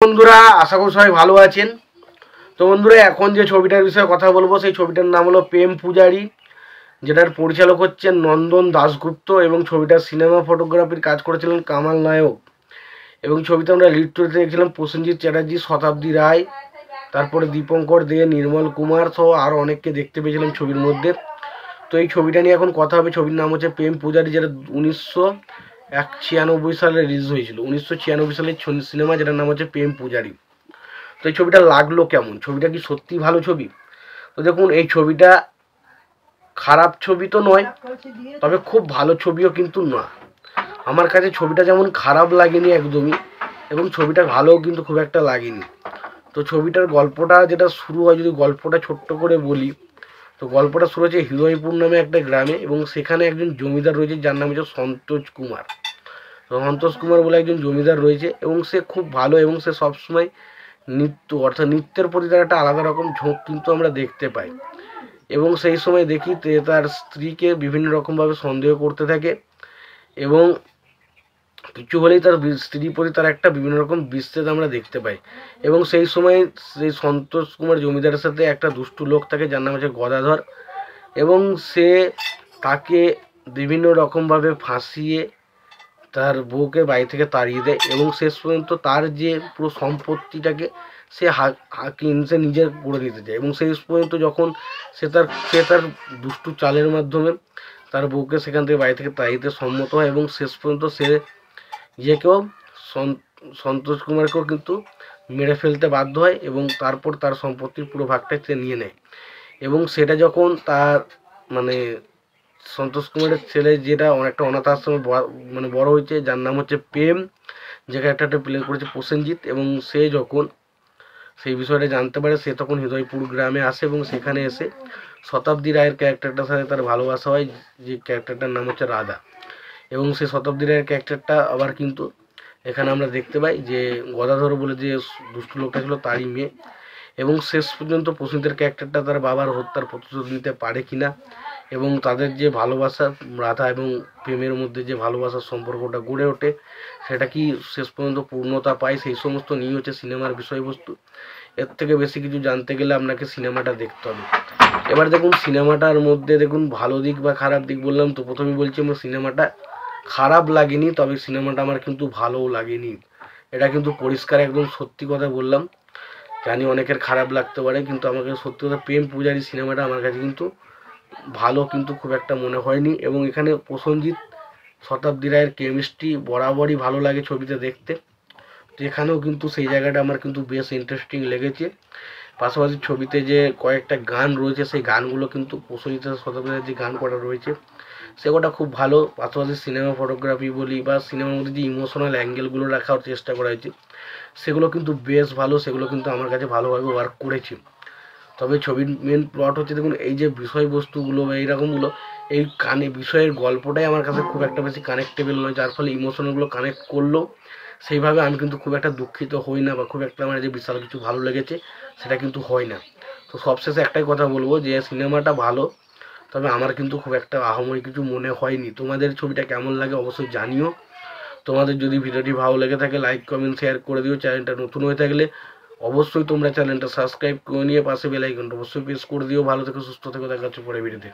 বন্ধুরা, আশা করি সবাই ভালো আছেন। তো বন্ধুরা, এখন যে ছবিটার বিষয়ে কথা বলবো সেই ছবিটার নাম হলো প্রেম পূজারী, যেটার পরিচালক হচ্ছেন নন্দন দাশগুপ্ত এবং ছবিটার সিনেমা ফটোগ্রাফির কাজ করেছিলেন কামাল নায়ক। এবং ছবিতে আমরা লিড চরিত্রে দেখছিলাম প্রসেনজিৎ চ্যাটার্জি, শতাব্দী রায়, তারপরে দীপঙ্কর দে, নির্মল কুমার সহ আরও অনেককে দেখতে পেয়েছিলাম ছবির মধ্যে। তো এই ছবিটা নিয়ে এখন কথা হবে। ছবির নাম হচ্ছে প্রেম পূজারী, যেটা 1996 সালে রিলিজ হয়েছিল। 1996 সালের সিনেমা, যেটার নাম হচ্ছে প্রেম পূজারী। তো এই ছবিটা লাগলো কেমন? ছবিটা কি সত্যি ভালো ছবি? তো দেখুন, এই ছবিটা খারাপ ছবি তো নয়, তবে খুব ভালো ছবিও কিন্তু না। আমার কাছে ছবিটা যেমন খারাপ লাগেনি একদমই, এবং ছবিটা ভালোও কিন্তু খুব একটা লাগেনি। তো ছবিটার গল্পটা যেটা শুরু হয়, যদি গল্পটা ছোট্ট করে বলি, তো গল্পটা শুরু হচ্ছে হৃদয়পুর নামে একটা গ্রামে, এবং সেখানে একজন জমিদার রয়েছে যার নাম হচ্ছে সন্তোষ কুমার। তো সন্তোষ কুমার বলে একজন জমিদার রয়েছে, এবং সে খুব ভালো, এবং সে সবসময় নৃত্য অর্থাৎ নৃত্যের প্রতি তার একটা আলাদা রকম ঝোঁক কিন্তু আমরা দেখতে পাই। এবং সেই সময় দেখি তার স্ত্রীকে বিভিন্ন রকমভাবে সন্দেহ করতে থাকে, এবং কিছু হলেই তার স্ত্রীর প্রতি তার একটা বিভিন্ন রকম বিচ্ছেদ আমরা দেখতে পাই। এবং সেই সময় সেই সন্তোষ কুমার জমিদারের সাথে একটা দুষ্টু লোক থাকে যার নাম হচ্ছে গদাধর, এবং সে তাকে বিভিন্ন রকমভাবে ফাঁসিয়ে তার বউকে বাড়ি থেকে তাড়িয়ে দেয়, এবং শেষ পর্যন্ত তার যে পুরো সম্পত্তিটাকে সে সে নিজের করে নিতে চায়। এবং শেষ পর্যন্ত যখন সে তার দুষ্টু চালের মাধ্যমে তার বউকে সেখান থেকে বাড়ি থেকে তাড়িয়ে সম্মত হয়, এবং শেষ পর্যন্ত সে নিজেকেও সন্তোষ কুমারকেও কিন্তু মেরে ফেলতে বাধ্য হয়, এবং তারপর তার সম্পত্তির পুরো ভাগটা সে নিয়ে নেয়। এবং সেটা যখন তার মানে সন্তোষ কুমারের ছেলে, যেটা অনেকটা অনাথ আশ্রমে বড় হয়েছে, যার নাম হচ্ছে প্রেম, যে ক্যারেক্টারটা প্লে করেছে প্রসেনজিৎ, এবং সে যখন সেই বিষয়টা জানতে পারে, সে তখন হৃদয়পুর গ্রামে আসে, এবং সেখানে এসে শতাব্দী রায়ের ক্যারেক্টারটার সাথে তার ভালোবাসা হয়, যে ক্যারেক্টারটার নাম হচ্ছে রাধা। এবং সেই শতাব্দী রায়ের ক্যারেক্টারটা আবার কিন্তু এখানে আমরা দেখতে পাই যে গদাধর বলে যে দুষ্টু লোকটা ছিল তারই মেয়ে। এবং শেষ পর্যন্ত প্রসেনজিতের ক্যারেক্টারটা তার বাবার হত্যার প্রতিশোধ নিতে পারে কিনা, এবং তাদের যে ভালোবাসা, রাধা এবং প্রেমের মধ্যে যে ভালোবাসার সম্পর্কটা গড়ে ওঠে, সেটা কি শেষ পর্যন্ত পূর্ণতা পায়, সেই সমস্ত নিয়ে হচ্ছে সিনেমার বিষয়বস্তু। এর থেকে বেশি কিছু জানতে গেলে আপনাকে সিনেমাটা দেখতে হবে। এবার দেখুন, সিনেমাটার মধ্যে দেখুন ভালো দিক বা খারাপ দিক বললাম। তো প্রথমেই বলছি, আমার সিনেমাটা খারাপ লাগেনি, তবে সিনেমাটা আমার কিন্তু ভালোও লাগেনি। এটা কিন্তু পরিষ্কার একদম সত্যি কথা বললাম। জানি অনেকের খারাপ লাগতে পারে, কিন্তু আমাকে সত্যি কথা প্রেম পূজারী সিনেমাটা আমার কাছে কিন্তু ভালো কিন্তু খুব একটা মনে হয়নি। এবং এখানে প্রসেনজিৎ শতাব্দী রায়ের কেমিস্ট্রি বরাবরই ভালো লাগে ছবিতে দেখতে। তো এখানেও কিন্তু সেই জায়গাটা আমার কিন্তু বেশ ইন্টারেস্টিং লেগেছে। পাশাপাশি ছবিতে যে কয়েকটা গান রয়েছে, সেই গানগুলো কিন্তু প্রসেনজিৎ শতাব্দী রায়ের যে গান করা রয়েছে সেগুলোটা খুব ভালো। পাশাপাশি সিনেমা ফটোগ্রাফি বলি বা সিনেমার মধ্যে যে ইমোশনাল অ্যাঙ্গেলগুলো রাখার চেষ্টা করা হয়েছে, সেগুলো কিন্তু বেশ ভালো, সেগুলো কিন্তু আমার কাছে ভালোভাবে ওয়ার্ক করেছে। তবে ছবির মেন প্লট হচ্ছে, দেখুন এই যে বিষয়বস্তুগুলো বা এইরকমগুলো, এই বিষয়ের গল্পটাই আমার কাছে খুব একটা বেশি কানেক্টেবল নয়, যার ফলে ইমোশনগুলো কানেক্ট করলেও সেইভাবে আমি কিন্তু খুব একটা দুঃখিত হই না, বা খুব একটা আমার যে বিশাল কিছু ভালো লেগেছে সেটা কিন্তু হয় না। তো সবশেষে একটাই কথা বলবো, যে সিনেমাটা ভালো, তবে আমার কিন্তু খুব একটা আহামরি কিছু মনে হয়নি। তোমাদের ছবিটা কেমন লাগে অবশ্যই জানিও। তোমাদের যদি ভিডিওটি ভালো লেগে থাকে, লাইক কমেন্ট শেয়ার করে দিও। চ্যানেলটা নতুন হয়ে থাকলে অবশ্যই তোমরা চ্যানেলটা সাবস্ক্রাইব করে নিয়ে পাশে বেল আইকনটা অবশ্যই প্রেস করে দিও। ভালো থেকো, সুস্থ থেকো, দেখা হচ্ছে পরে ভিডিওতে।